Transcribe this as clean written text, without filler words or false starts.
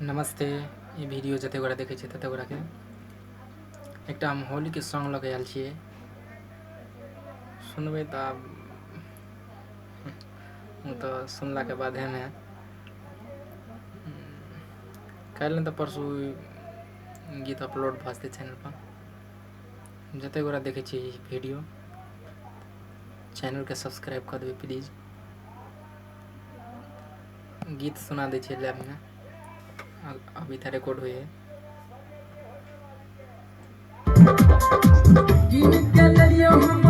नमस्ते। ये वीडियो जते गोरा देखे छे तते गोरा के एकटा हम होली के सॉन्ग लगे आयल छिए, सुनबे त तो सुनला के बाद है कल न तो परसों गीत अपलोड भजते चैनल पर। जते गोरा देखे छे वीडियो चैनल के सब्सक्राइब कर देवे प्लीज। गीत सुना दे छे लैब में, अभी था रिकॉर्ड हुई है। जिनके लिए हम